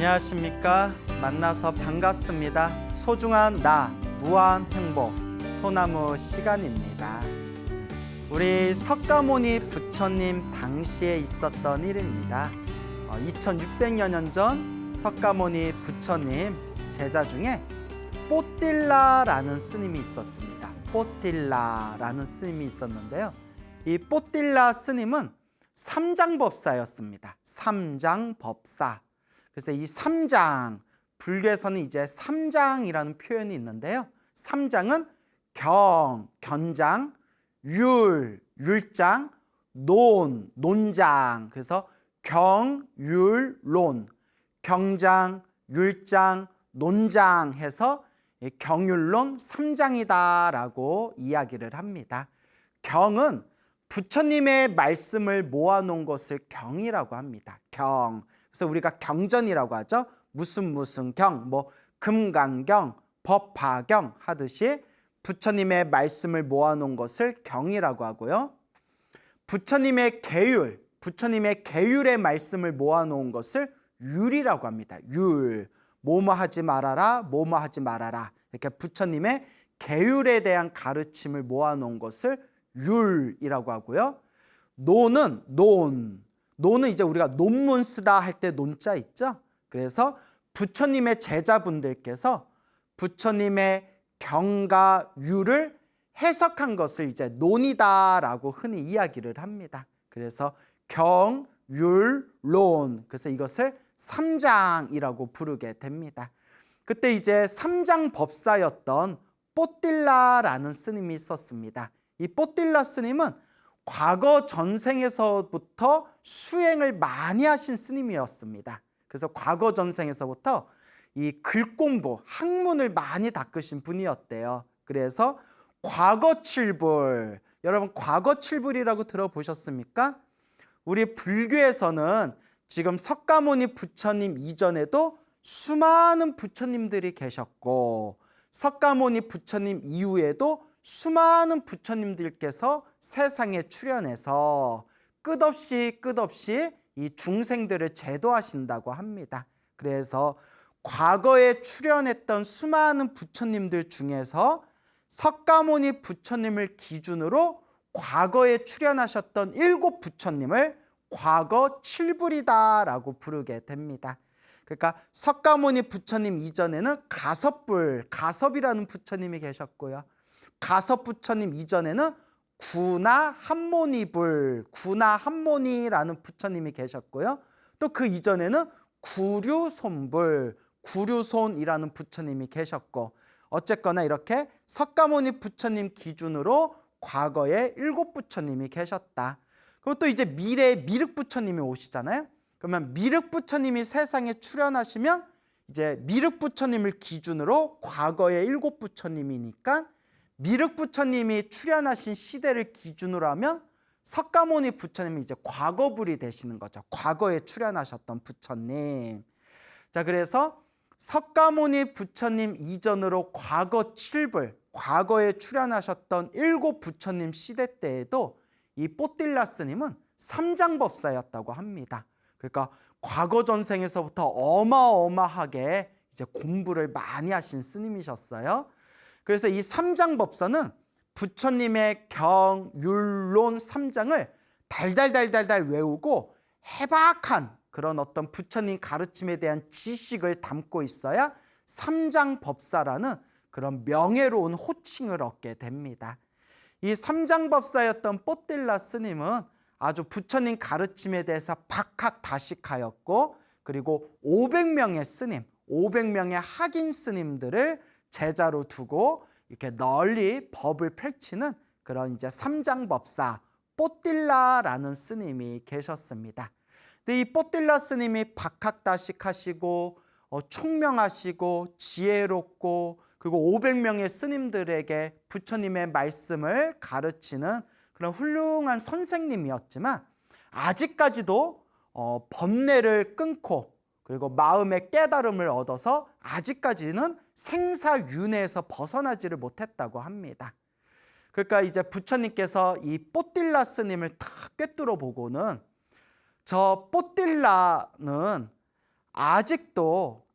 안녕하십니까? 만나서 반갑습니다. 소중한 나, 무한 행복, 소나무 시간입니다. 우리 석가모니 부처님 당시에 있었던 일입니다. 2600여 년 전 석가모니 부처님 제자 중에 뽀딜라라는 스님이 있었습니다. 뽀딜라라는 스님이 있었는데요. 이 뽀딜라 스님은 삼장법사였습니다. 삼장법사. 그래서 이 삼장, 불교에서는 이제 삼장이라는 표현이 있는데요. 삼장은 경, 견장, 율, 율장, 논, 논장. 그래서 경, 율, 논, 경장, 율장, 논장 해서 경율론 삼장이다라고 이야기를 합니다. 경은 부처님의 말씀을 모아놓은 것을 경이라고 합니다. 경. 그래서 우리가 경전이라고 하죠. 무슨 경, 금강경, 법화경 하듯이 부처님의 말씀을 모아놓은 것을 경이라고 하고요. 부처님의 계율의 말씀을 모아놓은 것을 율이라고 합니다. 율, 뭐뭐 하지 말아라, 뭐뭐 하지 말아라. 이렇게 부처님의 계율에 대한 가르침을 모아놓은 것을 율이라고 하고요. 논은 이제 우리가 논문 쓰다 할 때 논자 있죠. 그래서 부처님의 제자분들께서 부처님의 경과 율을 해석한 것을 이제 논이다라고 흔히 이야기를 합니다. 그래서 경, 율, 론. 그래서 이것을 삼장이라고 부르게 됩니다. 그때 이제 삼장법사였던 뽀딜라라는 스님이 있었습니다. 이 뽀딜라 스님은 과거 전생에서부터 수행을 많이 하신 스님이었습니다. 그래서 과거 전생에서부터 이 글공부, 학문을 많이 닦으신 분이었대요. 그래서 과거칠불, 여러분 과거칠불이라고 들어보셨습니까? 우리 불교에서는 지금 석가모니 부처님 이전에도 수많은 부처님들이 계셨고 석가모니 부처님 이후에도 수많은 부처님들께서 세상에 출현해서 끝없이 이 중생들을 제도하신다고 합니다. 그래서 과거에 출현했던 수많은 부처님들 중에서 석가모니 부처님을 기준으로 과거에 출현하셨던 7 부처님을 과거 칠불이다라고 부르게 됩니다. 그러니까 석가모니 부처님 이전에는 가섭이라는 부처님이 계셨고요. 가섭 부처님 이전에는 구나한모니라는 부처님이 계셨고요. 또 그 이전에는 구류손이라는 부처님이 계셨고, 어쨌거나 이렇게 석가모니 부처님 기준으로 과거에 7 부처님이 계셨다. 그리고 또 이제 미래에 미륵 부처님이 오시잖아요. 그러면 미륵 부처님이 세상에 출현하시면 이제 미륵 부처님을 기준으로 과거에 7 부처님이니까 미륵 부처님이 출현하신 시대를 기준으로 하면 석가모니 부처님이 이제 과거불이 되시는 거죠. 과거에 출현하셨던 부처님. 자, 그래서 석가모니 부처님 이전으로 과거 칠불, 과거에 출현하셨던 7 부처님 시대 때에도 이 뽀딜라 스님은 삼장법사였다고 합니다. 그러니까 과거 전생에서부터 어마어마하게 이제 공부를 많이 하신 스님이셨어요. 그래서 이 삼장법사는 부처님의 경, 율, 론 삼장을 달달달달달 외우고 해박한 그런 어떤 부처님 가르침에 대한 지식을 담고 있어야 삼장법사라는 그런 명예로운 호칭을 얻게 됩니다. 이 삼장법사였던 뽀딜라 스님은 아주 부처님 가르침에 대해서 박학다식하였고, 그리고 500명의 스님, 500명의 학인 스님들을 제자로 두고 이렇게 널리 법을 펼치는 그런 이제 삼장법사 뽀딜라라는 스님이 계셨습니다. 근데 이 뽀딜라 스님이 박학다식하시고 총명하시고 지혜롭고, 그리고 500명의 스님들에게 부처님의 말씀을 가르치는 그런 훌륭한 선생님이었지만, 아직까지도 번뇌를 끊고 그리고 마음의 깨달음을 얻어서 아직까지는 생사윤회에서 벗어나지를 못했다고 합니다. 그러니까 이제 부처님께서 이 뽀딜라 스님을 탁 꿰뚫어 보고는, 저 뽀딜라는 아직도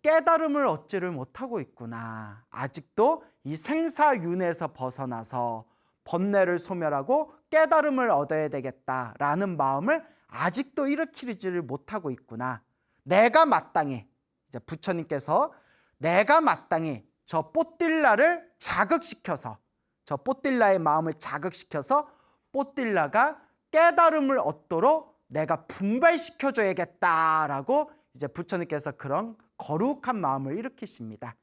깨달음을 얻지를 못하고 있구나. 아직도 이 생사윤회에서 벗어나서 번뇌를 소멸하고 깨달음을 얻어야 되겠다라는 마음을 아직도 일으키지를 못하고 있구나. 내가 마땅히, 이제 부처님께서 내가 마땅히 저 뽀딜라를 자극시켜서, 저 뽀딜라의 마음을 자극시켜서 뽀딜라가 깨달음을 얻도록 내가 분발시켜줘야겠다라고 이제 부처님께서 그런 거룩한 마음을 일으키십니다.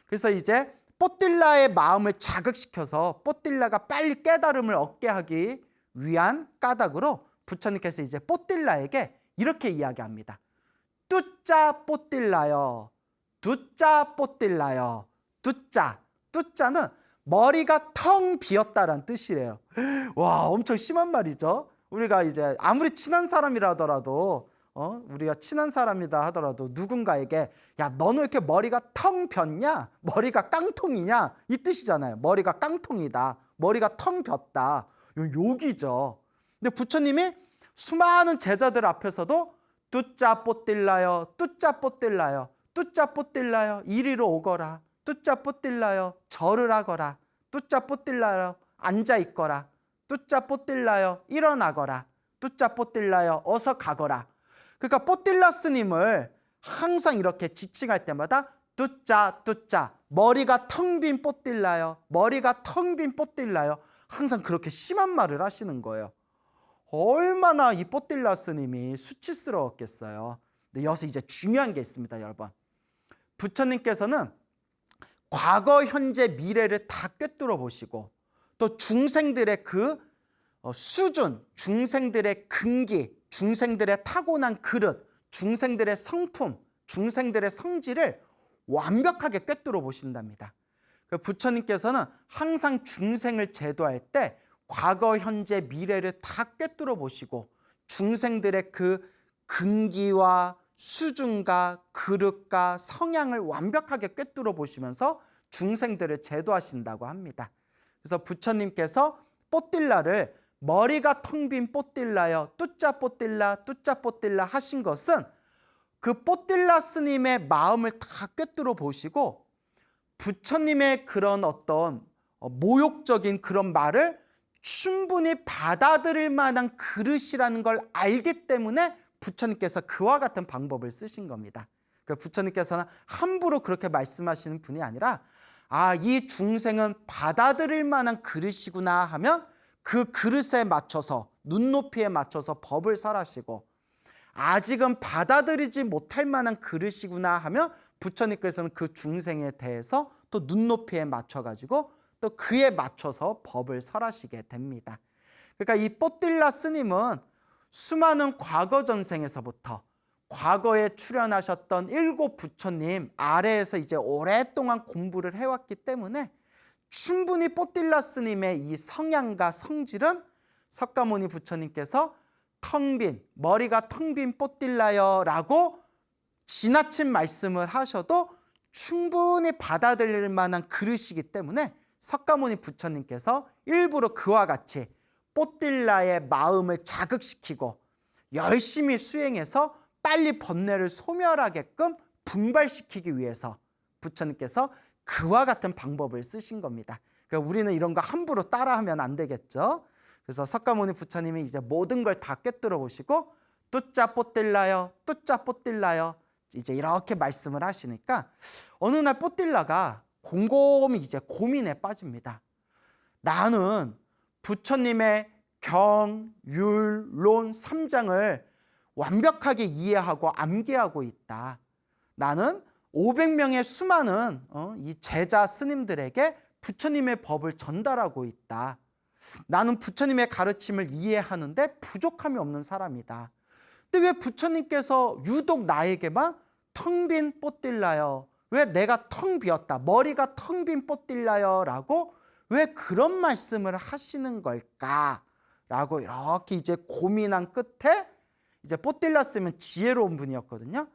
그래서 이제 뽀딜라의 마음을 자극시켜서 뽀딜라가 빨리 깨달음을 얻게 하기 위한 까닭으로 부처님께서 이제 뽀딜라에게 이렇게 이야기합니다. 뚜짜 뽀딜라여, 두짜 뽀딜라여. 뚜짜는 머리가 텅 비었다라는 뜻이래요. 와, 엄청 심한 말이죠. 우리가 이제 아무리 친한 사람이라 하더라도 우리가 친한 사람이다 하더라도 누군가에게 야, 너는 왜 이렇게 머리가 텅 폈냐? 머리가 깡통이냐? 이 뜻이잖아요. 머리가 깡통이다. 머리가 텅 폈다. 욕이죠. 근데 부처님이 수많은 제자들 앞에서도 뚜짜 뽀딜라여, 뚜짜 뽀딜라여, 뚜짜 뽀딜라여, 이리로 오거라. 뚜짜 뽀딜라여, 절을 하거라. 뚜짜 뽀딜라여, 앉아 있거라. 뚜짜 뽀딜라여, 일어나거라. 뚜짜 뽀딜라여, 어서 가거라. 그러니까 뽀딜라 스님을 항상 이렇게 지칭할 때마다 뚜짜 머리가 텅 빈 뽀딜라여, 머리가 텅 빈 뽀딜라여, 항상 그렇게 심한 말을 하시는 거예요. 얼마나 이 뽀딜라 스님이 수치스러웠겠어요. 근데 여기서 이제 중요한 게 있습니다, 여러분. 부처님께서는 과거, 현재, 미래를 다 꿰뚫어 보시고 또 중생들의 그 수준, 중생들의 근기, 중생들의 타고난 그릇, 중생들의 성품, 중생들의 성질을 완벽하게 꿰뚫어 보신답니다. 부처님께서는 항상 중생을 제도할 때 과거, 현재, 미래를 다 꿰뚫어 보시고 중생들의 그 근기와 수준과 그릇과 성향을 완벽하게 꿰뚫어 보시면서 중생들을 제도하신다고 합니다. 그래서 부처님께서 뽀딜라를 머리가 텅 빈 뽀딜라여, 뚜짜 뽀딜라 하신 것은 그 뽀딜라 스님의 마음을 다 꿰뚫어 보시고 부처님의 그런 어떤 모욕적인 그런 말을 충분히 받아들일 만한 그릇이라는 걸 알기 때문에 부처님께서 그와 같은 방법을 쓰신 겁니다. 그러니까 부처님께서는 함부로 그렇게 말씀하시는 분이 아니라 이 중생은 받아들일 만한 그릇이구나 하면 그 그릇에 맞춰서 눈높이에 맞춰서 법을 설하시고 아직은 받아들이지 못할 만한 그릇이구나 하면 부처님께서는 그 중생에 대해서 또 눈높이에 맞춰가지고 또 그에 맞춰서 법을 설하시게 됩니다. 그러니까 이 뽀딜라 스님은 수많은 과거 전생에서부터 과거에 출연하셨던 7 부처님 아래에서 이제 오랫동안 공부를 해왔기 때문에 충분히 뽀딜라 스님의 이 성향과 성질은 석가모니 부처님께서 머리가 텅 빈 뽀딜라여 라고 지나친 말씀을 하셔도 충분히 받아들일 만한 그릇이기 때문에 석가모니 부처님께서 일부러 그와 같이 뽀딜라의 마음을 자극시키고 열심히 수행해서 빨리 번뇌를 소멸하게끔 분발시키기 위해서 부처님께서 그와 같은 방법을 쓰신 겁니다. 그러니까 우리는 이런 거 함부로 따라하면 안 되겠죠. 그래서 석가모니 부처님이 이제 모든 걸 다 꿰뚫어 보시고 뚜짜 뽀딜라여, 이제 이렇게 말씀을 하시니까 어느 날 뽀딜라가 곰곰이 이제 고민에 빠집니다. 나는 부처님의 경, 율, 론 3장을 완벽하게 이해하고 암기하고 있다. 나는 500명의 수많은 이 제자 스님들에게 부처님의 법을 전달하고 있다. 나는 부처님의 가르침을 이해하는데 부족함이 없는 사람이다. 근데 왜 부처님께서 유독 나에게만 텅 빈 뽀딜라여, 왜 내가 텅 비었다, 머리가 텅 빈 뽀딜라여 라고 왜 그런 말씀을 하시는 걸까? 라고 이렇게 이제 고민한 끝에 이제 뽀딜라 스님은 지혜로운 분이었거든요.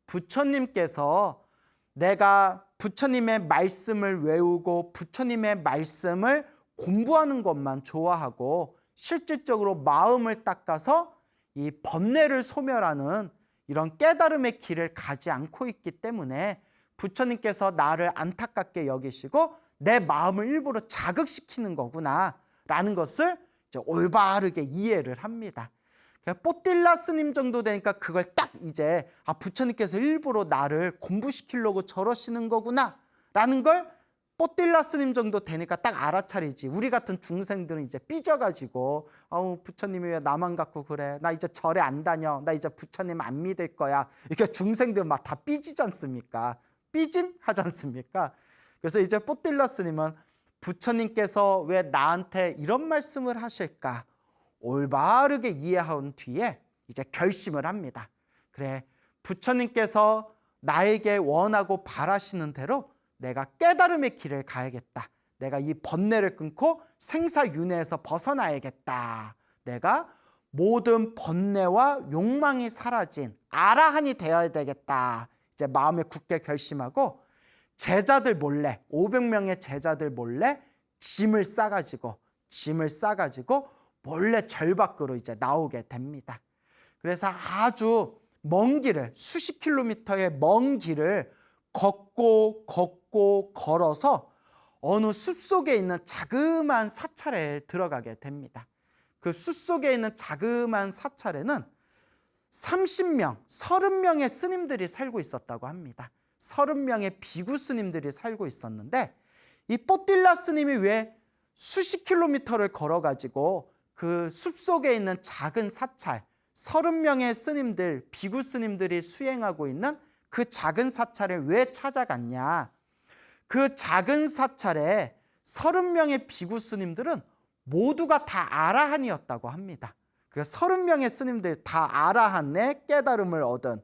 부처님께서 내가 부처님의 말씀을 외우고 부처님의 말씀을 공부하는 것만 좋아하고 실질적으로 마음을 닦아서 이 번뇌를 소멸하는 이런 깨달음의 길을 가지 않고 있기 때문에 부처님께서 나를 안타깝게 여기시고 내 마음을 일부러 자극시키는 거구나 라는 것을 이제 올바르게 이해를 합니다. 뽀딜라 스님 정도 되니까 그걸 딱 이제 부처님께서 일부러 나를 공부시키려고 저러시는 거구나 라는 걸 뽀딜라 스님 정도 되니까 딱 알아차리지. 우리 같은 중생들은 이제 삐져가지고 부처님이 왜 나만 갖고 그래, 나 이제 절에 안 다녀, 나 이제 부처님 안 믿을 거야, 이렇게 중생들 막 다 삐지지 않습니까? 삐짐 하지 않습니까? 그래서 이제 뽀딜라 스님은 부처님께서 왜 나한테 이런 말씀을 하실까 올바르게 이해한 뒤에 이제 결심을 합니다. 그래, 부처님께서 나에게 원하고 바라시는 대로 내가 깨달음의 길을 가야겠다. 내가 이 번뇌를 끊고 생사윤회에서 벗어나야겠다. 내가 모든 번뇌와 욕망이 사라진 아라한이 되어야 되겠다. 이제 마음에 굳게 결심하고 제자들 몰래, 500명의 제자들 몰래 짐을 싸가지고 몰래 절 밖으로 이제 나오게 됩니다. 그래서 아주 먼 길을, 수십 킬로미터의 먼 길을 걷고 걸어서 어느 숲속에 있는 자그마한 사찰에 들어가게 됩니다. 그 숲속에 있는 자그마한 사찰에는 30명, 30명의 스님들이 살고 있었다고 합니다. 30명의 비구 스님들이 살고 있었는데 이 뽀딜라 스님이 왜 수십 킬로미터를 걸어가지고 그 숲속에 있는 작은 사찰, 30명의 스님들, 비구 스님들이 수행하고 있는 그 작은 사찰에 왜 찾아갔냐? 그 작은 사찰에 30명의 비구 스님들은 모두가 다 아라한이었다고 합니다. 그 30명의 스님들 다 아라한의 깨달음을 얻은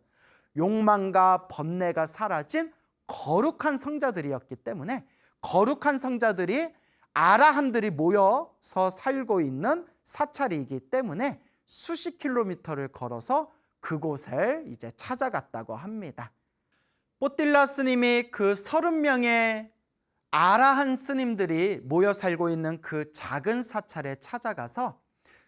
욕망과 번뇌가 사라진 거룩한 성자들이었기 때문에 거룩한 성자들이 아라한들이 모여서 살고 있는 사찰이기 때문에 수십 킬로미터를 걸어서 그곳을 이제 찾아갔다고 합니다. 뽀딜라 스님이 그 30명의 아라한 스님들이 모여 살고 있는 그 작은 사찰에 찾아가서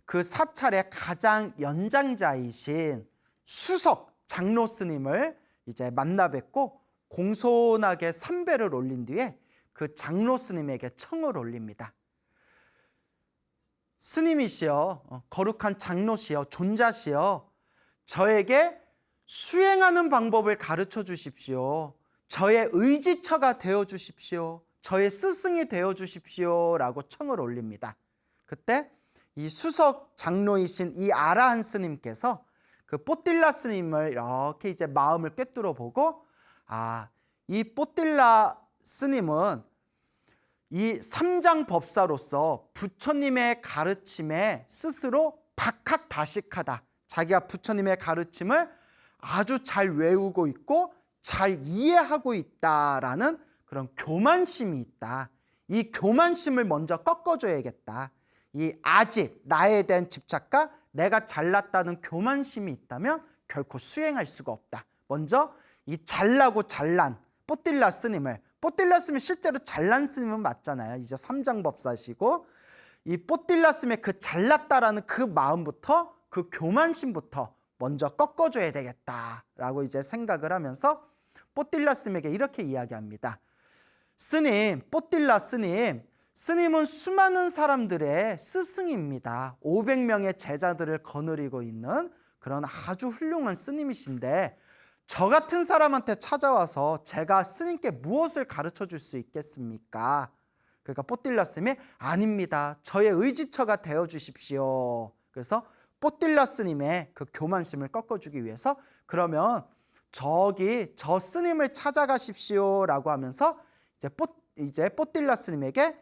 그 사찰의 가장 연장자이신 수석 장로 스님을 이제 만나 뵙고 공손하게 삼배를 올린 뒤에 그 장로 스님에게 청을 올립니다. 스님이시여, 거룩한 장로시여, 존자시여, 저에게 수행하는 방법을 가르쳐 주십시오. 저의 의지처가 되어 주십시오. 저의 스승이 되어 주십시오 라고 청을 올립니다. 그때 이 수석 장로이신 이 아라한 스님께서 그 뽀딜라 스님을 이렇게 이제 마음을 꿰뚫어 보고 이 뽀딜라 스님은 이 삼장법사로서 부처님의 가르침에 스스로 박학다식하다. 자기가 부처님의 가르침을 아주 잘 외우고 있고 잘 이해하고 있다라는 그런 교만심이 있다. 이 교만심을 먼저 꺾어줘야겠다. 이 아집, 나에 대한 집착과 내가 잘났다는 교만심이 있다면 결코 수행할 수가 없다. 먼저 이 잘나고 잘난 뽀딜라 스님을, 뽀딜라 스님이 실제로 잘난 스님은 맞잖아요. 이제 삼장법사시고 이 뽀딜라 스님의 그 잘났다라는 그 마음부터, 그 교만심부터 먼저 꺾어줘야 되겠다라고 이제 생각을 하면서 뽀딜라 스님에게 이렇게 이야기합니다. 스님, 뽀딜라 스님, 스님은 수많은 사람들의 스승입니다. 500명의 제자들을 거느리고 있는 그런 아주 훌륭한 스님이신데 저 같은 사람한테 찾아와서 제가 스님께 무엇을 가르쳐 줄 수 있겠습니까? 그러니까 뽀딜라 스님이 아닙니다. 저의 의지처가 되어 주십시오. 그래서 뽀딜라 스님의 그 교만심을 꺾어주기 위해서 그러면 저기 저 스님을 찾아가십시오라고 하면서 이제 뽀딜라 스님에게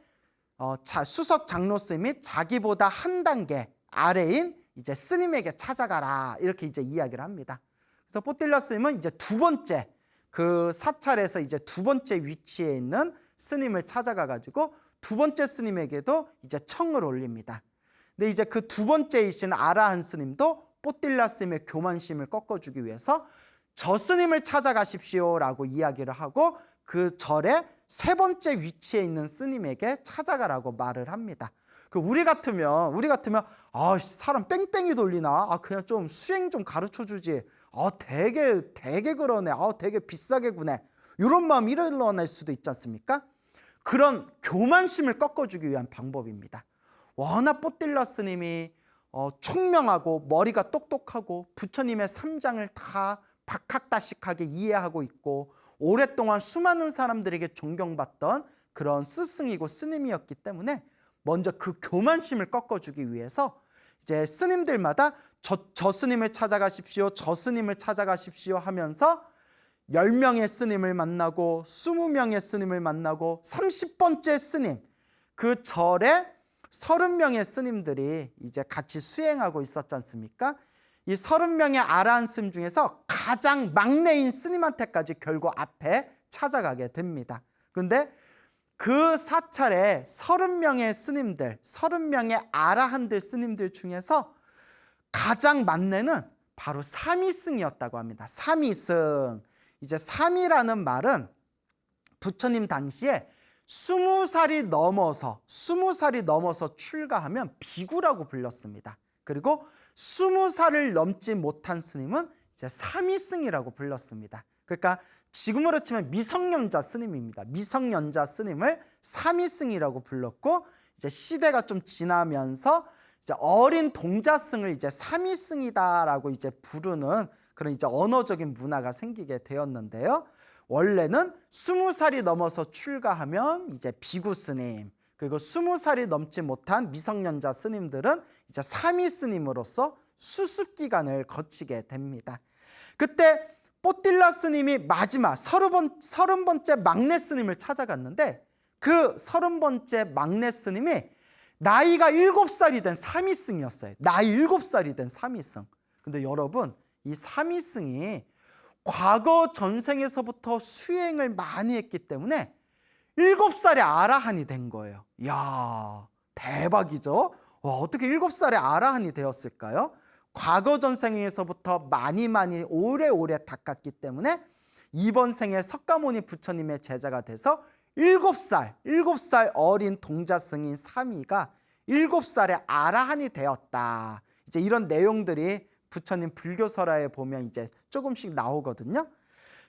수석 장로 스님이 자기보다 한 단계 아래인 이제 스님에게 찾아가라 이렇게 이제 이야기를 합니다. 그래서 뽀딜라 스님은 이제 두 번째 그 사찰에서 이제 두 번째 위치에 있는 스님을 찾아가 가지고 두 번째 스님에게도 이제 청을 올립니다. 근데 이제 그 두 번째이신 아라한 스님도 뽀딜라 스님의 교만심을 꺾어주기 위해서 저 스님을 찾아가십시오라고 이야기를 하고 그 절의 세 번째 위치에 있는 스님에게 찾아가라고 말을 합니다. 우리 같으면 사람 뺑뺑이 돌리나? 그냥 좀 수행 좀 가르쳐 주지. 되게 그러네. 되게 비싸게 구네. 이런 마음이 일어날 수도 있지 않습니까? 그런 교만심을 꺾어주기 위한 방법입니다. 워낙 뽀딜라 스님이 총명하고 머리가 똑똑하고 부처님의 삼장을 다 박학다식하게 이해하고 있고 오랫동안 수많은 사람들에게 존경받던 그런 스승이고 스님이었기 때문에 먼저 그 교만심을 꺾어주기 위해서 이제 스님들마다 저 스님을 찾아가십시오, 저 스님을 찾아가십시오 하면서 10명의 스님을 만나고 20명의 스님을 만나고 30번째 스님, 그 절에 30명의 스님들이 이제 같이 수행하고 있었지 않습니까? 이 30명의 아라한 스님 중에서 가장 막내인 스님한테까지 결국 앞에 찾아가게 됩니다. 근데 그 사찰에 30명의 스님들, 30명의 아라한들 스님들 중에서 가장 막내는 바로 사미승이었다고 합니다. 사미승. 이제 사미라는 말은 부처님 당시에 20살이 넘어서 출가하면 비구라고 불렸습니다. 그리고 20살을 넘지 못한 스님은 이제 사미승이라고 불렀습니다. 그러니까 지금으로 치면 미성년자 스님입니다. 미성년자 스님을 사미승이라고 불렀고, 이제 시대가 좀 지나면서 이제 어린 동자승을 이제 사미승이다라고 이제 부르는 그런 이제 언어적인 문화가 생기게 되었는데요. 원래는 20살이 넘어서 출가하면 이제 비구 스님, 그리고 20살이 넘지 못한 미성년자 스님들은 이제 사미 스님으로서 수습 기간을 거치게 됩니다. 그때 뽀딜라 스님이 마지막 30번째 막내 스님을 찾아갔는데, 그 30번째 막내 스님이 나이가 7살이 된 사미승이었어요. 나이 7살이 된 사미승. 근데 여러분, 이 사미승이 과거 전생에서부터 수행을 많이 했기 때문에 7살에 아라한이 된 거예요. 이야, 대박이죠? 어떻게 7살에 아라한이 되었을까요? 과거 전생에서부터 많이 오래오래 닦았기 때문에 이번 생에 석가모니 부처님의 제자가 돼서 7살 어린 동자승인 사미가 7살에 아라한이 되었다. 이제 이런 내용들이 부처님 불교설화에 보면 이제 조금씩 나오거든요.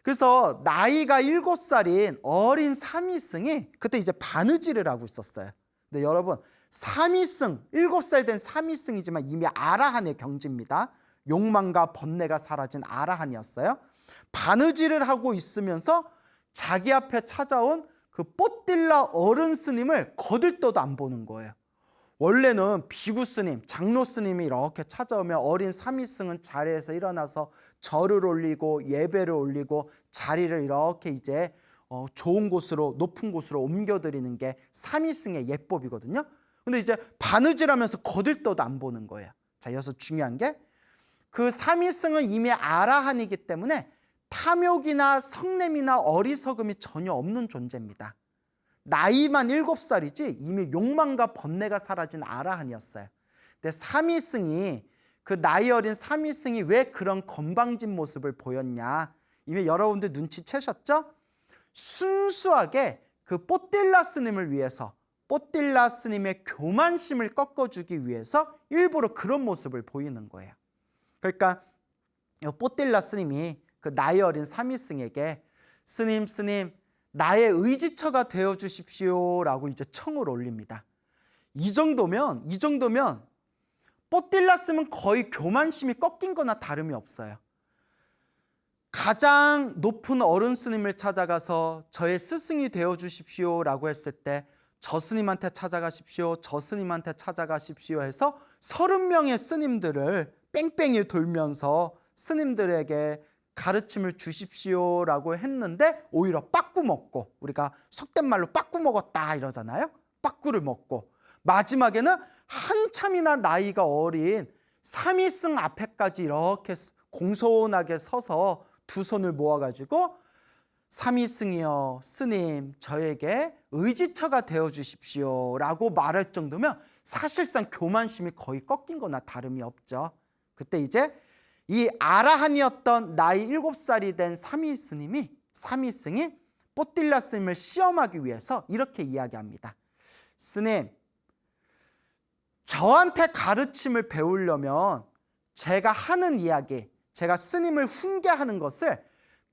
그래서 나이가 7살인 어린 사미승이 그때 이제 바느질을 하고 있었어요. 근데 여러분, 사미승, 7살 된 사미승이지만 이미 아라한의 경지입니다. 욕망과 번뇌가 사라진 아라한이었어요. 바느질을 하고 있으면서 자기 앞에 찾아온 그 뽀딜라 어른 스님을 거들떠도 안 보는 거예요. 원래는 비구 스님, 장로 스님이 이렇게 찾아오면 어린 사미승은 자리에서 일어나서 절을 올리고 예배를 올리고 자리를 이렇게 이제 좋은 곳으로, 높은 곳으로 옮겨드리는 게 사미승의 예법이거든요. 근데 이제 바느질하면서 거들떠도 안 보는 거예요. 자, 여기서 중요한 게 그 사미승은 이미 아라한이기 때문에 탐욕이나 성냄이나 어리석음이 전혀 없는 존재입니다. 나이만 7살이지 이미 욕망과 번뇌가 사라진 아라한이었어요. 근데 사미승이, 그 나이 어린 사미승이 왜 그런 건방진 모습을 보였냐, 이미 여러분들 눈치채셨죠? 순수하게 그 뽀딜라 스님을 위해서, 뽀딜라 스님의 교만심을 꺾어주기 위해서 일부러 그런 모습을 보이는 거예요. 그러니까 뽀딜라 스님이 그 나이 어린 사미승에게 스님 나의 의지처가 되어 주십시오라고 이제 청을 올립니다. 이 정도면 뽀딜라 스님은 거의 교만심이 꺾인 거나 다름이 없어요. 가장 높은 어른 스님을 찾아가서 저의 스승이 되어 주십시오라고 했을 때 저 스님한테 찾아가십시오, 저 스님한테 찾아가십시오 해서 30명의 스님들을 뺑뺑이 돌면서 스님들에게 가르침을 주십시오라고 했는데 오히려 빠꾸 먹고, 우리가 속된 말로 빠꾸 먹었다 이러잖아요. 빠꾸를 먹고 마지막에는 한참이나 나이가 어린 사미승 앞에까지 이렇게 공손하게 서서 두 손을 모아가지고 사미승이여, 스님 저에게 의지처가 되어 주십시오라고 말할 정도면 사실상 교만심이 거의 꺾인 거나 다름이 없죠. 그때 이제 이 아라한이었던 나이 7살이 된 사미승이 뽀딜라 스님을 시험하기 위해서 이렇게 이야기합니다. 스님, 저한테 가르침을 배우려면 제가 하는 이야기, 제가 스님을 훈계하는 것을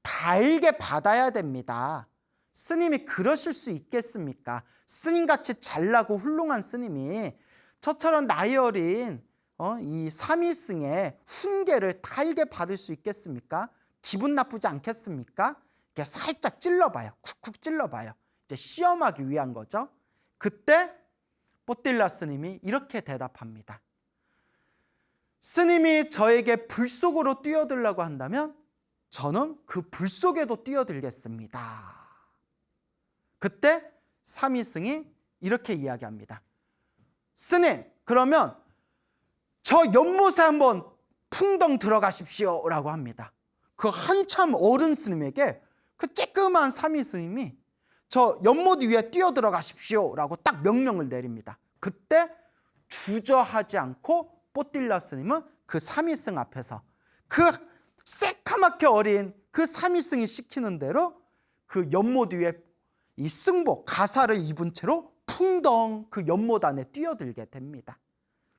달게 받아야 됩니다. 스님이 그러실 수 있겠습니까? 스님같이 잘나고 훌륭한 스님이 저처럼 나이 어린 이 삼위승의 훈계를 달게 받을 수 있겠습니까? 기분 나쁘지 않겠습니까? 이렇게 살짝 찔러봐요. 쿡쿡 찔러봐요. 이제 시험하기 위한 거죠. 그때 뽀틸라 스님이 이렇게 대답합니다. 스님이 저에게 불 속으로 뛰어들라고 한다면 저는 그 불 속에도 뛰어들겠습니다. 그때 삼위승이 이렇게 이야기합니다. 스님, 그러면 저 연못에 한번 풍덩 들어가십시오 라고 합니다. 그 한참 어른 스님에게 그 쬐끄만 삼위스님이 저 연못 위에 뛰어들어가십시오 라고 딱 명령을 내립니다. 그때 주저하지 않고 뽀틸라 스님은 그 삼위승 앞에서 그 새카맣게 어린 그 삼위승이 시키는 대로 그 연못 위에 이 승복, 가사를 입은 채로 풍덩 그 연못 안에 뛰어들게 됩니다.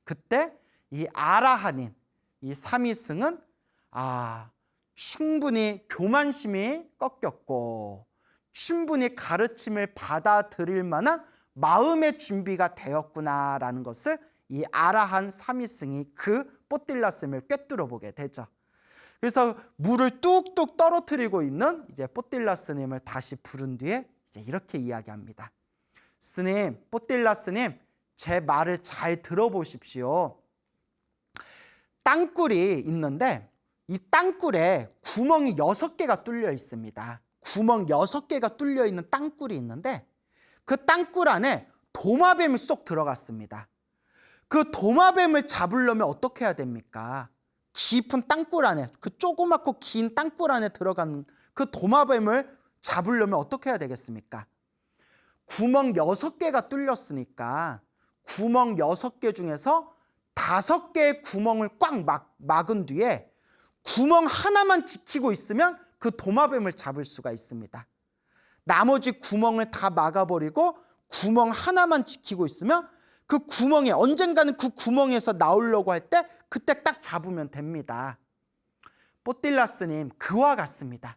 그때 이 아라한인 이 삼위승은 충분히 교만심이 꺾였고 충분히 가르침을 받아들일 만한 마음의 준비가 되었구나라는 것을 이 아라한 삼위승이 그 뽀틸라 스님을 꿰뚫어 보게 되죠. 그래서 물을 뚝뚝 떨어뜨리고 있는 이제 뽀틸라 스님을 다시 부른 뒤에 이제 이렇게 이야기합니다. 스님, 뽀틸라 스님, 제 말을 잘 들어보십시오. 땅굴이 있는데 이 땅굴에 구멍이 6개가 뚫려 있습니다. 구멍 6개가 뚫려 있는 땅굴이 있는데 그 땅굴 안에 도마뱀이 쏙 들어갔습니다. 그 도마뱀을 잡으려면 어떻게 해야 됩니까? 깊은 땅굴 안에, 그 조그맣고 긴 땅굴 안에 들어간 그 도마뱀을 잡으려면 어떻게 해야 되겠습니까? 구멍 6개가 뚫렸으니까 구멍 6개 중에서 5개의 구멍을 꽉 막은 뒤에 구멍 하나만 지키고 있으면 그 도마뱀을 잡을 수가 있습니다. 나머지 구멍을 다 막아버리고 구멍 하나만 지키고 있으면 그 구멍에 언젠가는 그 구멍에서 나오려고 할 때 그때 딱 잡으면 됩니다. 뽀틸라 스님, 그와 같습니다.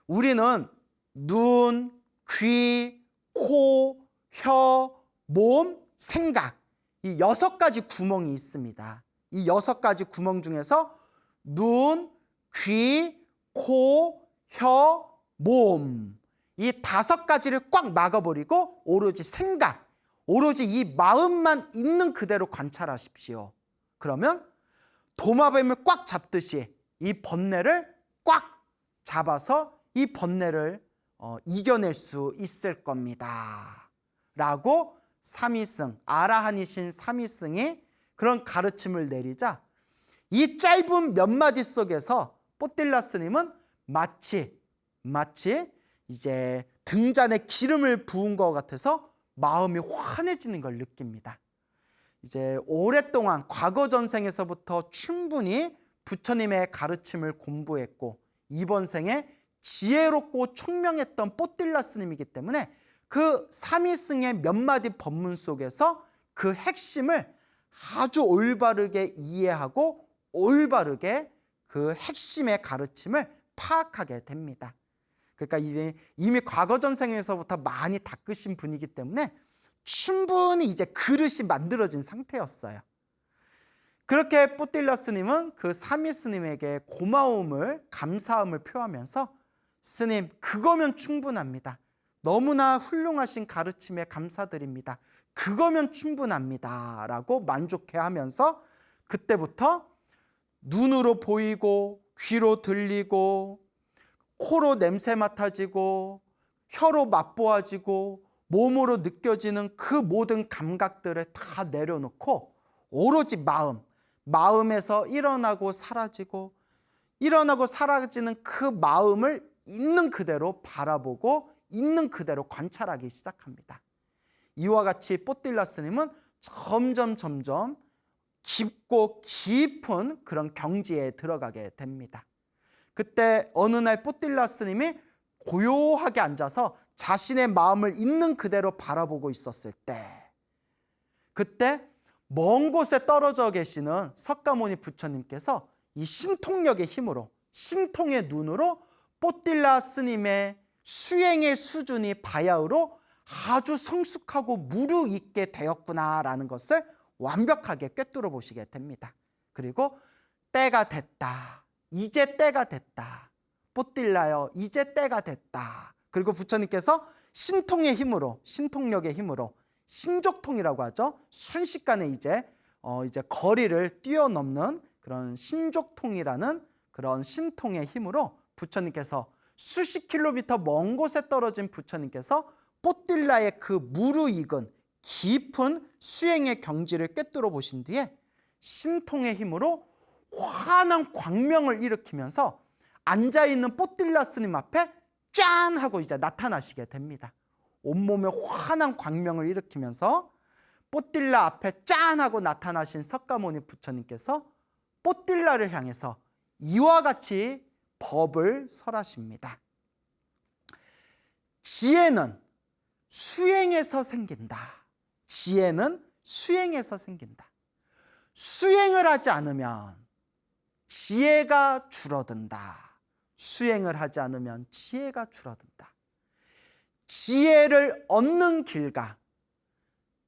우리는 눈, 귀, 코, 혀, 몸, 생각 이 6가지 구멍이 있습니다. 이 6가지 구멍 중에서 눈, 귀, 코, 혀, 몸 이 5가지를 꽉 막아버리고 오로지 생각, 오로지 이 마음만 있는 그대로 관찰하십시오. 그러면 도마뱀을 꽉 잡듯이 이 번뇌를 꽉 잡아서 이 번뇌를 이겨낼 수 있을 겁니다. 라고 삼위승, 아라한이신 삼위승이 그런 가르침을 내리자 이 짧은 몇 마디 속에서 뽀틸라 스님은 마치 이제 등잔에 기름을 부은 것 같아서 마음이 환해지는 걸 느낍니다. 이제 오랫동안 과거 전생에서부터 충분히 부처님의 가르침을 공부했고 이번 생에 지혜롭고 총명했던 뽀틸라 스님이기 때문에 그 삼위승의 몇 마디 법문 속에서 그 핵심을 아주 올바르게 이해하고 올바르게 그 핵심의 가르침을 파악하게 됩니다. 그러니까 이미 과거 전생에서부터 많이 닦으신 분이기 때문에 충분히 이제 그릇이 만들어진 상태였어요. 그렇게 뽀틸라 스님은 그 삼위 스님에게 고마움을, 감사함을 표하면서 스님, 그거면 충분합니다. 너무나 훌륭하신 가르침에 감사드립니다. 그거면 충분합니다. 라고 만족해하면서 그때부터 눈으로 보이고 귀로 들리고 코로 냄새 맡아지고 혀로 맛보아지고 몸으로 느껴지는 그 모든 감각들을 다 내려놓고 오로지 마음에서 일어나고 사라지고 일어나고 사라지는 그 마음을 있는 그대로 바라보고 있는 그대로 관찰하기 시작합니다. 이와 같이 뽀틸라 스님은 점점 깊고 깊은 그런 경지에 들어가게 됩니다. 그때 어느 날 뽀틸라 스님이 고요하게 앉아서 자신의 마음을 있는 그대로 바라보고 있었을 때 그때 먼 곳에 떨어져 계시는 석가모니 부처님께서 이 신통력의 힘으로, 신통의 눈으로 뽀딜라 스님의 수행의 수준이 바야흐로 아주 성숙하고 무르익게 되었구나라는 것을 완벽하게 꿰뚫어 보시게 됩니다. 그리고 때가 됐다. 이제 때가 됐다. 뽀딜라여, 이제 때가 됐다. 그리고 부처님께서 신통의 힘으로, 신통력의 힘으로, 신족통이라고 하죠. 순식간에 이제 거리를 뛰어넘는 그런 신족통이라는 그런 신통의 힘으로 부처님께서 수십 킬로미터 먼 곳에 떨어진 부처님께서 뽀딜라의 그 무르익은 깊은 수행의 경지를 꿰뚫어 보신 뒤에 신통의 힘으로 환한 광명을 일으키면서 앉아있는 뽀딜라 스님 앞에 짠 하고 이제 나타나시게 됩니다. 온몸에 환한 광명을 일으키면서 뽀딜라 앞에 짠 하고 나타나신 석가모니 부처님께서 뽀딜라를 향해서 이와 같이 법을 설하십니다. 지혜는 수행에서 생긴다. 지혜는 수행에서 생긴다. 수행을 하지 않으면 지혜가 줄어든다. 수행을 하지 않으면 지혜가 줄어든다. 지혜를 얻는 길과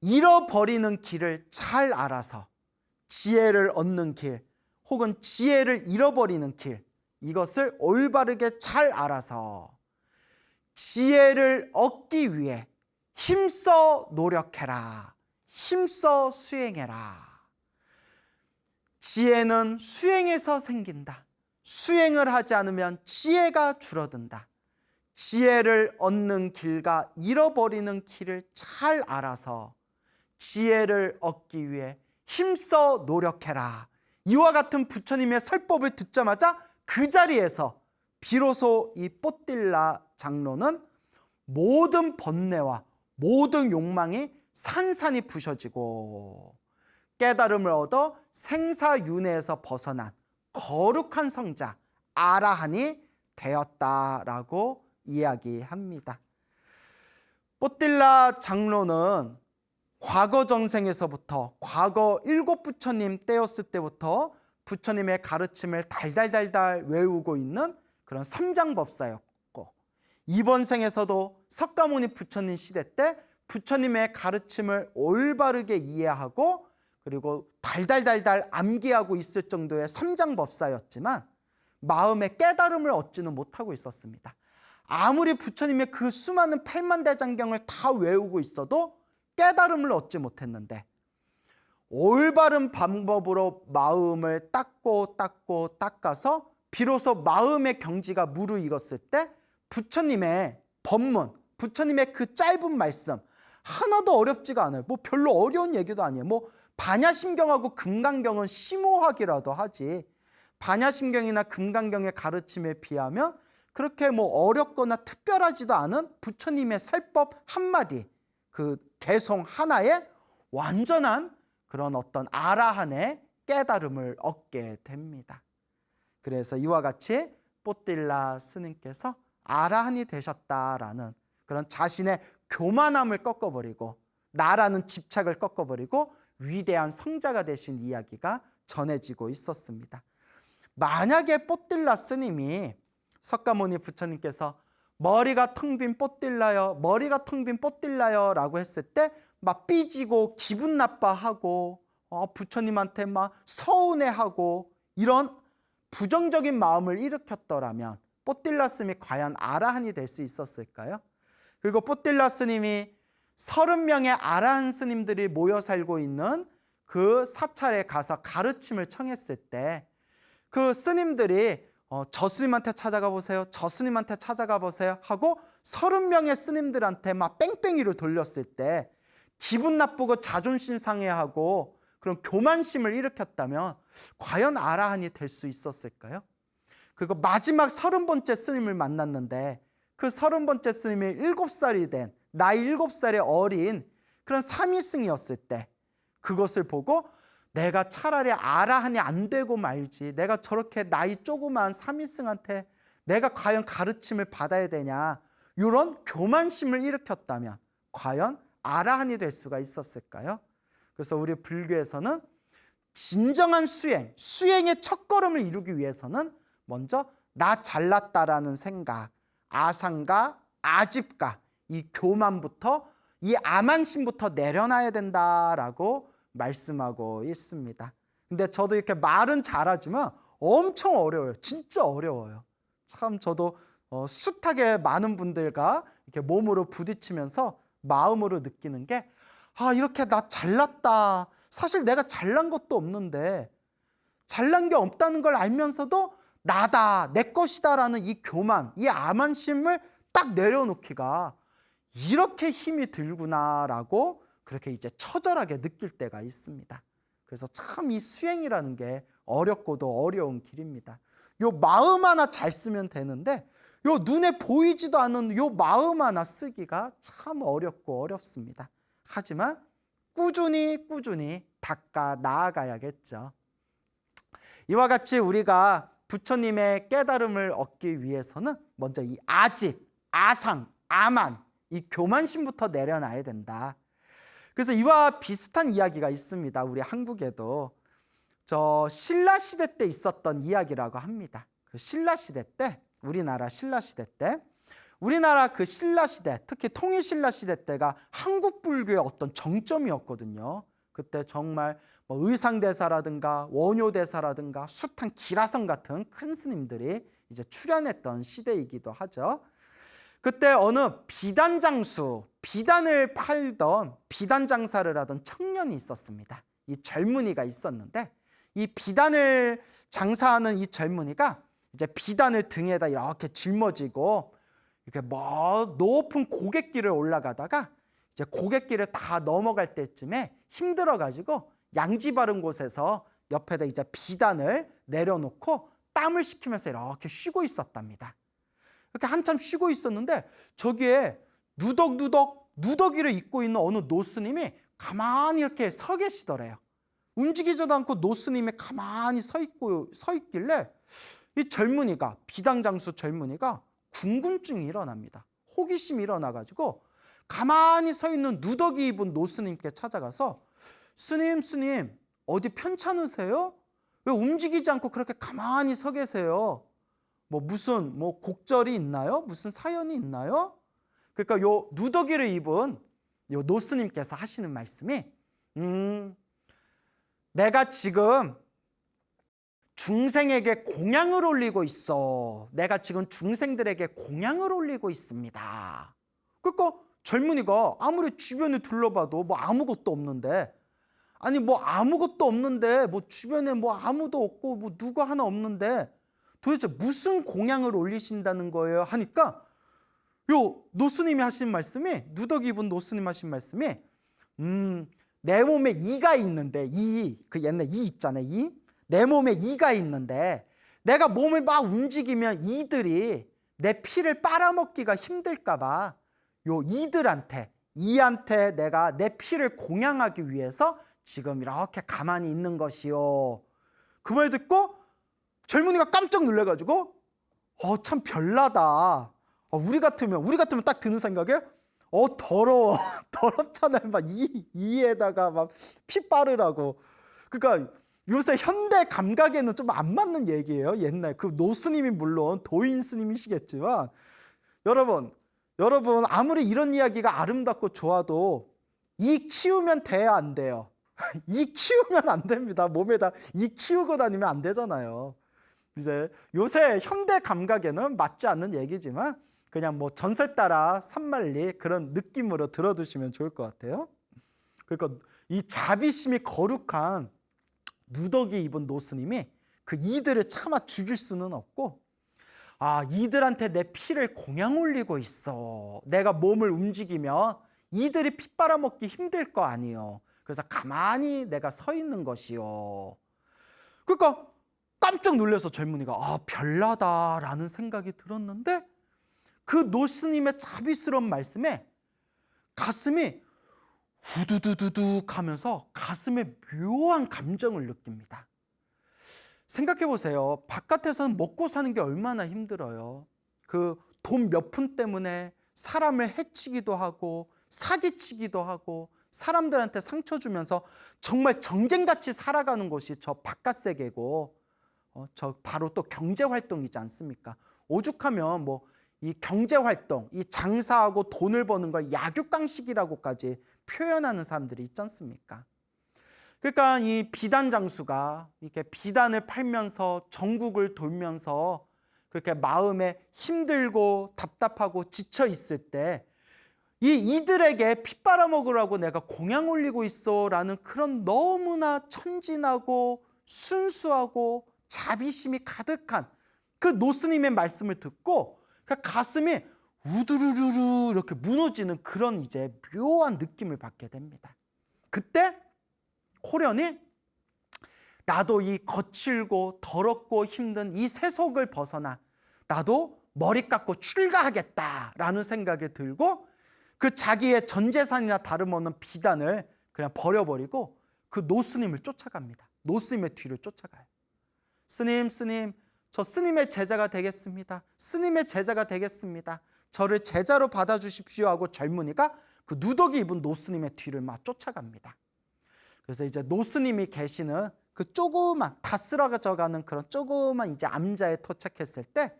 잃어버리는 길을 잘 알아서 지혜를 얻는 길 혹은 지혜를 잃어버리는 길, 이것을 올바르게 잘 알아서 지혜를 얻기 위해 힘써 노력해라. 힘써 수행해라. 지혜는 수행에서 생긴다. 수행을 하지 않으면 지혜가 줄어든다. 지혜를 얻는 길과 잃어버리는 길을 잘 알아서 지혜를 얻기 위해 힘써 노력해라. 이와 같은 부처님의 설법을 듣자마자 그 자리에서 비로소 이 뽀딜라 장로는 모든 번뇌와 모든 욕망이 산산이 부셔지고 깨달음을 얻어 생사윤회에서 벗어난 거룩한 성자 아라한이 되었다라고 이야기합니다. 뽀딜라 장로는 과거 전생에서부터, 과거 일곱 부처님 때였을 때부터 부처님의 가르침을 달달달달 외우고 있는 그런 삼장법사였고, 이번 생에서도 석가모니 부처님 시대 때 부처님의 가르침을 올바르게 이해하고 그리고 달달달달 암기하고 있을 정도의 삼장법사였지만 마음의 깨달음을 얻지는 못하고 있었습니다. 아무리 부처님의 그 수많은 팔만대장경을 다 외우고 있어도 깨달음을 얻지 못했는데, 올바른 방법으로 마음을 닦아서 비로소 마음의 경지가 무르익었을 때 부처님의 법문, 부처님의 그 짧은 말씀 하나도 어렵지가 않아요. 뭐 별로 어려운 얘기도 아니에요. 뭐 반야심경하고 금강경은 심오하기라도 하지, 반야심경이나 금강경의 가르침에 비하면 그렇게 뭐 어렵거나 특별하지도 않은 부처님의 설법 한마디, 그 개송 하나에 완전한 그런 어떤 아라한의 깨달음을 얻게 됩니다. 그래서 이와 같이 뽀딜라 스님께서 아라한이 되셨다라는 그런 자신의 교만함을 꺾어버리고 나라는 집착을 꺾어버리고 위대한 성자가 되신 이야기가 전해지고 있었습니다. 만약에 뽀딜라 스님이 석가모니 부처님께서 머리가 텅 빈 뽀딜라요, 머리가 텅 빈 뽀딜라요 라고 했을 때 막 삐지고 기분 나빠하고 부처님한테 막 서운해하고 이런 부정적인 마음을 일으켰더라면 뽀딜라 스님이 과연 아라한이 될 수 있었을까요? 그리고 뽀딜라 스님이 30명의 아라한 스님들이 모여 살고 있는 그 사찰에 가서 가르침을 청했을 때 그 스님들이 저 스님한테 찾아가 보세요, 저 스님한테 찾아가 보세요 하고 30명의 스님들한테 막 뺑뺑이를 돌렸을 때 기분 나쁘고 자존심 상해하고 그런 교만심을 일으켰다면 과연 아라한이 될 수 있었을까요? 그리고 마지막 30번째 스님을 만났는데 그 30번째 스님이 7살이 된, 나이 7살의 어린 그런 사미승이었을 때 그것을 보고 내가 차라리 아라한이 안 되고 말지, 내가 저렇게 나이 조그만 사미승한테 내가 과연 가르침을 받아야 되냐, 이런 교만심을 일으켰다면 과연 아라한이 될 수가 있었을까요? 그래서 우리 불교에서는 진정한 수행의 첫걸음을 이루기 위해서는 먼저 나 잘났다라는 생각, 아상과 아집과 이 교만부터, 이 암앙심부터 내려놔야 된다라고 말씀하고 있습니다. 근데 저도 이렇게 말은 잘하지만 엄청 어려워요. 진짜 어려워요. 참 저도 숱하게 많은 분들과 이렇게 몸으로 부딪히면서 마음으로 느끼는 게, 이렇게 나 잘났다. 사실 내가 잘난 것도 없는데, 잘난 게 없다는 걸 알면서도 나다, 내 것이다라는 이 교만, 이 암한심을 딱 내려놓기가 이렇게 힘이 들구나라고 그렇게 이제 처절하게 느낄 때가 있습니다. 그래서 참 이 수행이라는 게 어렵고도 어려운 길입니다. 요 마음 하나 잘 쓰면 되는데, 요 눈에 보이지도 않는 요 마음 하나 쓰기가 참 어렵고 어렵습니다. 하지만 꾸준히 닦아 나아가야겠죠. 이와 같이 우리가 부처님의 깨달음을 얻기 위해서는 먼저 이 아집, 아상, 아만, 이 교만심부터 내려놔야 된다. 그래서 이와 비슷한 이야기가 있습니다. 우리 한국에도 저 신라 시대 때 있었던 이야기라고 합니다. 그 신라 시대 때, 우리나라 신라 시대 때, 우리나라 그 신라 시대, 특히 통일 신라 시대 때가 한국 불교의 어떤 정점이었거든요. 그때 정말 뭐 의상대사라든가 원효대사라든가 숱한 기라성 같은 큰 스님들이 이제 출연했던 시대이기도 하죠. 그때 어느 비단장수, 비단을 팔던 비단 장사를 하던 청년이 있었습니다. 이 젊은이가 있었는데, 이 비단을 장사하는 이 젊은이가 이제 비단을 등에다 이렇게 짊어지고 이렇게 높은 고갯길을 올라가다가 이제 고갯길을 다 넘어갈 때쯤에 힘들어가지고 양지 바른 곳에서 옆에다 이제 비단을 내려놓고 땀을 식히면서 이렇게 쉬고 있었답니다. 이렇게 한참 쉬고 있었는데 저기에 누더기를 입고 있는 어느 노스님이 가만히 이렇게 서 계시더래요. 움직이지도 않고 노스님이 가만히 서 있길래 이 젊은이가, 비단장수 젊은이가 궁금증이 일어납니다. 호기심이 일어나가지고 가만히 서 있는 누더기 입은 노스님께 찾아가서, 스님 어디 편찮으세요? 왜 움직이지 않고 그렇게 가만히 서 계세요? 무슨 곡절이 있나요? 무슨 사연이 있나요? 그러니까 요 누더기를 입은 요 노스님께서 하시는 말씀이, 내가 지금 중생에게 공양을 올리고 있어. 내가 지금 중생들에게 공양을 올리고 있습니다. 그러니까 젊은이가 아무리 주변을 둘러봐도 아무것도 없는데, 아무것도 없는데 주변에 아무도 없고 누구 하나 없는데 도대체 무슨 공양을 올리신다는 거예요? 하니까 요 노스님이 하신 말씀이, 누더기 입은 노스님 하신 말씀이, 내 몸에 이가 있는데, 그 옛날 이 있잖아요. 내 몸에 이가 있는데 내가 몸을 막 움직이면 이들이 내 피를 빨아먹기가 힘들까 봐 요 이한테 내가 내 피를 공양하기 위해서 지금 이렇게 가만히 있는 것이요. 그 말 듣고 젊은이가 깜짝 놀라가지고 참 별나다. 우리 같으면 딱 드는 생각에 더러워. 더럽잖아요. 막 이에다가 막 피 빠르라고. 그러니까 요새 현대 감각에는 좀 안 맞는 얘기예요. 옛날 그 노스님이 물론 도인 스님이시겠지만, 여러분 아무리 이런 이야기가 아름답고 좋아도 이 키우면 돼야 안 돼요? 이 키우면 안 됩니다. 몸에다 이 키우고 다니면 안 되잖아요. 이제 요새 현대 감각에는 맞지 않는 얘기지만 그냥 전설 따라 산만리 그런 느낌으로 들어두시면 좋을 것 같아요. 그러니까 이 자비심이 거룩한 누더기 입은 노스님이 그 이들을 차마 죽일 수는 없고, 이들한테 내 피를 공양 올리고 있어. 내가 몸을 움직이면 이들이 피 빨아먹기 힘들 거 아니요. 그래서 가만히 내가 서 있는 것이요. 그러니까 깜짝 놀라서 젊은이가 별나다라는 생각이 들었는데, 그 노스님의 자비스러운 말씀에 가슴이 후두두두둑 하면서 가슴에 묘한 감정을 느낍니다. 생각해 보세요. 바깥에서는 먹고 사는 게 얼마나 힘들어요. 그 돈 몇 푼 때문에 사람을 해치기도 하고 사기치기도 하고 사람들한테 상처 주면서 정말 정쟁같이 살아가는 곳이 저 바깥 세계고 저 바로 또 경제활동이지 않습니까? 오죽하면 뭐 이 경제활동, 이 장사하고 돈을 버는 걸 약육강식이라고까지 표현하는 사람들이 있지 않습니까? 그러니까 이 비단 장수가 이렇게 비단을 팔면서 전국을 돌면서 그렇게 마음에 힘들고 답답하고 지쳐 있을 때 이들에게 피 빨아먹으라고 내가 공양 올리고 있어라는 그런 너무나 천진하고 순수하고 자비심이 가득한 그 노스님의 말씀을 듣고 가슴이 우두루루루 이렇게 무너지는 그런 이제 묘한 느낌을 받게 됩니다. 그때 호련이 나도 이 거칠고 더럽고 힘든 이 세속을 벗어나 나도 머리 깎고 출가하겠다라는 생각이 들고 그 자기의 전 재산이나 다름없는 비단을 그냥 버려버리고 그 노스님을 쫓아갑니다. 노스님의 뒤를 쫓아가요. 스님, 스님, 저 스님의 제자가 되겠습니다. 스님의 제자가 되겠습니다. 저를 제자로 받아주십시오 하고 젊은이가 그 누더기 입은 노스님의 뒤를 막 쫓아갑니다. 그래서 이제 노스님이 계시는 그 조그만 다 쓰러져가는 그런 조그만 이제 암자에 도착했을 때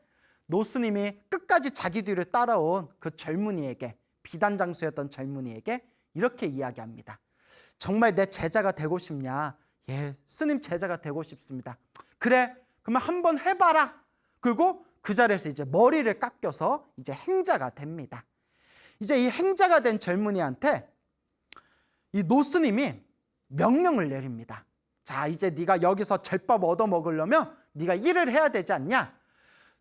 노스님이 끝까지 자기 뒤를 따라온 그 젊은이에게 비단장수였던 젊은이에게 이렇게 이야기합니다. 정말 내 제자가 되고 싶냐? 예, 스님 제자가 되고 싶습니다. 그래, 그러면 한번 해봐라. 그리고 그 자리에서 이제 머리를 깎여서 이제 행자가 됩니다. 이제 이 행자가 된 젊은이한테 이 노스님이 명령을 내립니다. 자, 이제 네가 여기서 절밥 얻어 먹으려면 네가 일을 해야 되지 않냐?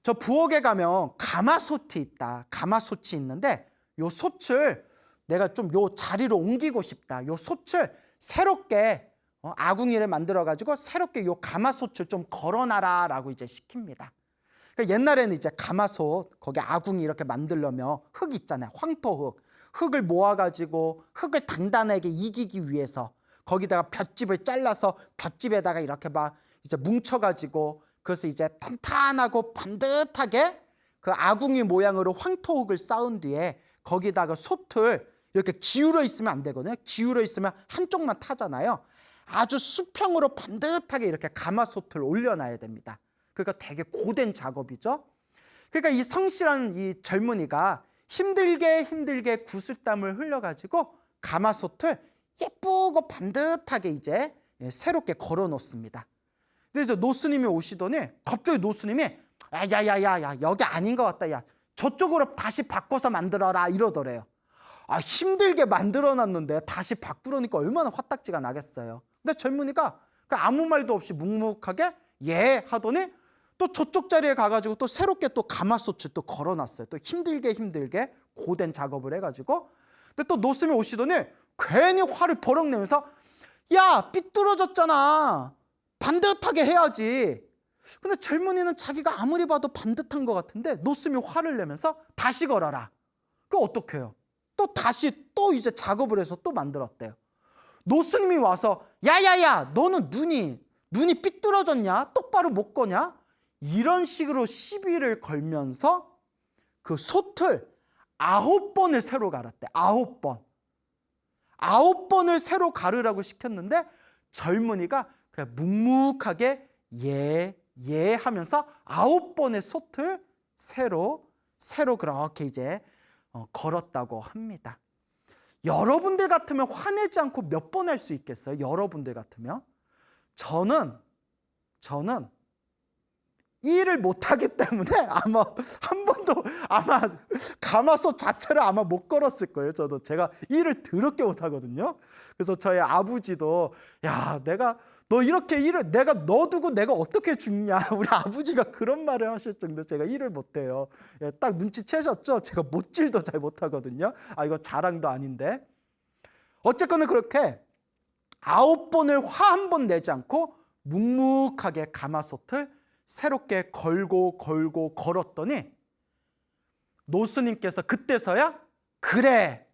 저 부엌에 가면 가마솥이 있다. 가마솥이 있는데 요 솥을 내가 좀 요 자리로 옮기고 싶다. 요 솥을 새롭게 아궁이를 만들어 가지고 새롭게 요 가마솥을 좀 걸어놔라라고 이제 시킵니다. 그러니까 옛날에는 이제 가마솥 거기 아궁이 이렇게 만들려면 흙 있잖아요. 황토흙. 흙을 모아 가지고 흙을 단단하게 이기기 위해서 거기다가 볏짚을 잘라서 볏짚에다가 이렇게 막 이제 뭉쳐 가지고 그래서 이제 탄탄하고 반듯하게 그 아궁이 모양으로 황토흙을 쌓은 뒤에 거기다가 솥을 이렇게 기울어 있으면 안 되거든요. 기울어 있으면 한쪽만 타잖아요. 아주 수평으로 반듯하게 이렇게 가마솥을 올려놔야 됩니다. 그러니까 되게 고된 작업이죠. 그러니까 이 성실한 이 젊은이가 힘들게 구슬땀을 흘려가지고 가마솥을 예쁘고 반듯하게 이제 새롭게 걸어 놓습니다. 근데 이제 노스님이 오시더니 갑자기 노스님이 야야야야 여기 아닌 것 같다. 야 저쪽으로 다시 바꿔서 만들어라 이러더래요. 아 힘들게 만들어 놨는데 다시 바꾸려니까 얼마나 화딱지가 나겠어요. 근데 젊은이가 아무 말도 없이 묵묵하게 예 하더니 또 저쪽 자리에 가가지고 또 새롭게 또 가마솥을 또 걸어놨어요. 또 힘들게 고된 작업을 해가지고. 근데 또 노스님이 오시더니 괜히 화를 버럭 내면서 야 삐뚤어졌잖아. 반듯하게 해야지. 근데 젊은이는 자기가 아무리 봐도 반듯한 것 같은데 노스님이 화를 내면서 다시 걸어라. 그거 어떡해요? 또 다시 또 이제 작업을 해서 또 만들었대요. 노스님이 와서 야야야 너는 눈이 삐뚤어졌냐? 똑바로 못 거냐? 이런 식으로 시비를 걸면서 그 솥을 9번을 새로 갈았대. 9번. 9번을 새로 가르라고 시켰는데 젊은이가 그냥 묵묵하게 예 하면서 9번의 솥을 새로 그렇게 이제 걸었다고 합니다. 여러분들 같으면 화내지 않고 몇 번 할 수 있겠어요? 여러분들 같으면? 저는 일을 못하기 때문에 아마 한 번도 가마솥 자체를 아마 못 걸었을 거예요. 저도 제가 일을 더럽게 못하거든요. 그래서 저희 아버지도 야 너 이렇게 일을 내가 너 두고 내가 어떻게 죽냐 우리 아버지가 그런 말을 하실 정도 제가 일을 못해요. 예, 딱 눈치채셨죠? 제가 못질도 잘 못하거든요. 이거 자랑도 아닌데 어쨌거나 그렇게 9번을 화 한 번 내지 않고 묵묵하게 가마솥을 새롭게 걸었더니 노스님께서 그때서야 그래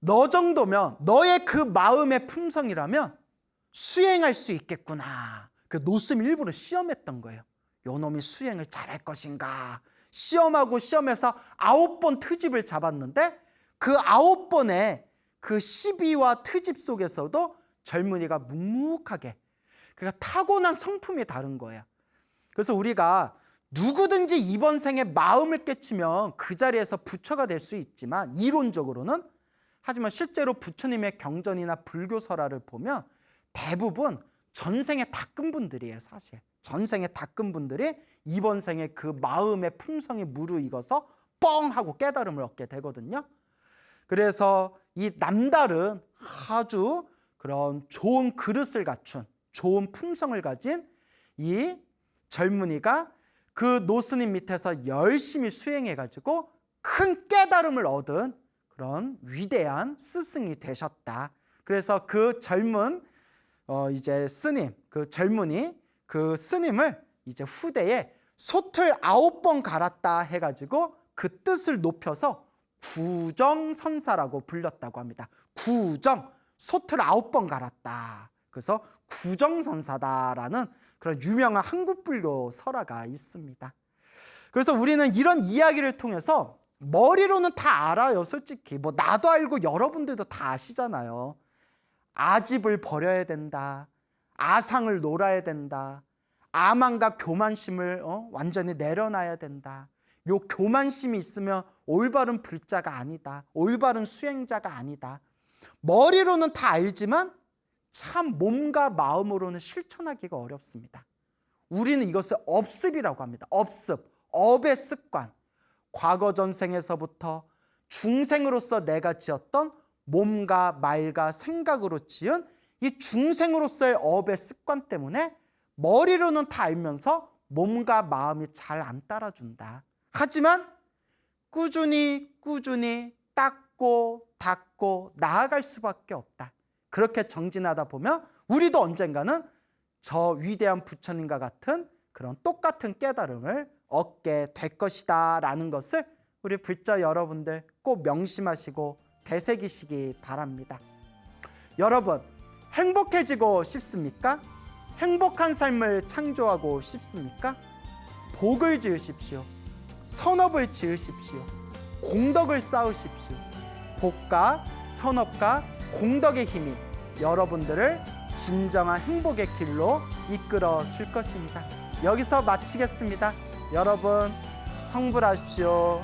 너 정도면 너의 그 마음의 품성이라면 수행할 수 있겠구나. 그 노스님 일부러 시험했던 거예요. 요 놈이 수행을 잘할 것인가. 시험하고 시험해서 9번 트집을 잡았는데 그 9번의 그 시비와 트집 속에서도 젊은이가 묵묵하게, 그러니까 타고난 성품이 다른 거예요. 그래서 우리가 누구든지 이번 생에 마음을 깨치면 그 자리에서 부처가 될 수 있지만, 이론적으로는, 하지만 실제로 부처님의 경전이나 불교 설화를 보면 대부분 전생에 닦은 분들이에요. 사실 전생에 닦은 분들이 이번 생에 그 마음의 품성이 무르익어서 뻥 하고 깨달음을 얻게 되거든요. 그래서 이 남다른 아주 그런 좋은 그릇을 갖춘, 좋은 품성을 가진 이 젊은이가 그 노스님 밑에서 열심히 수행해가지고 큰 깨달음을 얻은 그런 위대한 스승이 되셨다. 그래서 그 젊은 이제 스님, 그 젊은이, 그 스님을 이제 후대에 솥을 9번 갈았다 해가지고 그 뜻을 높여서 구정선사라고 불렸다고 합니다. 구정, 솥을 9번 갈았다. 그래서 구정선사다라는 그런 유명한 한국불교 설화가 있습니다. 그래서 우리는 이런 이야기를 통해서 머리로는 다 알아요. 솔직히 뭐 나도 알고 여러분들도 다 아시잖아요. 아집을 버려야 된다, 아상을 놓아야 된다, 아만과 교만심을 완전히 내려놔야 된다. 요 교만심이 있으면 올바른 불자가 아니다, 올바른 수행자가 아니다. 머리로는 다 알지만 참 몸과 마음으로는 실천하기가 어렵습니다. 우리는 이것을 업습이라고 합니다. 업습, 업의 습관. 과거 전생에서부터 중생으로서 내가 지었던 몸과 말과 생각으로 지은 이 중생으로서의 업의 습관 때문에 머리로는 다 알면서 몸과 마음이 잘 안 따라준다. 하지만 꾸준히 닦고 닦고 나아갈 수밖에 없다. 그렇게 정진하다 보면 우리도 언젠가는 저 위대한 부처님과 같은 그런 똑같은 깨달음을 얻게 될 것이다 라는 것을 우리 불자 여러분들 꼭 명심하시고 되새기시기 바랍니다. 여러분, 행복해지고 싶습니까? 행복한 삶을 창조하고 싶습니까? 복을 지으십시오. 선업을 지으십시오. 공덕을 쌓으십시오. 복과 선업과 공덕의 힘이 여러분들을 진정한 행복의 길로 이끌어 줄 것입니다. 여기서 마치겠습니다. 여러분, 성불하십시오.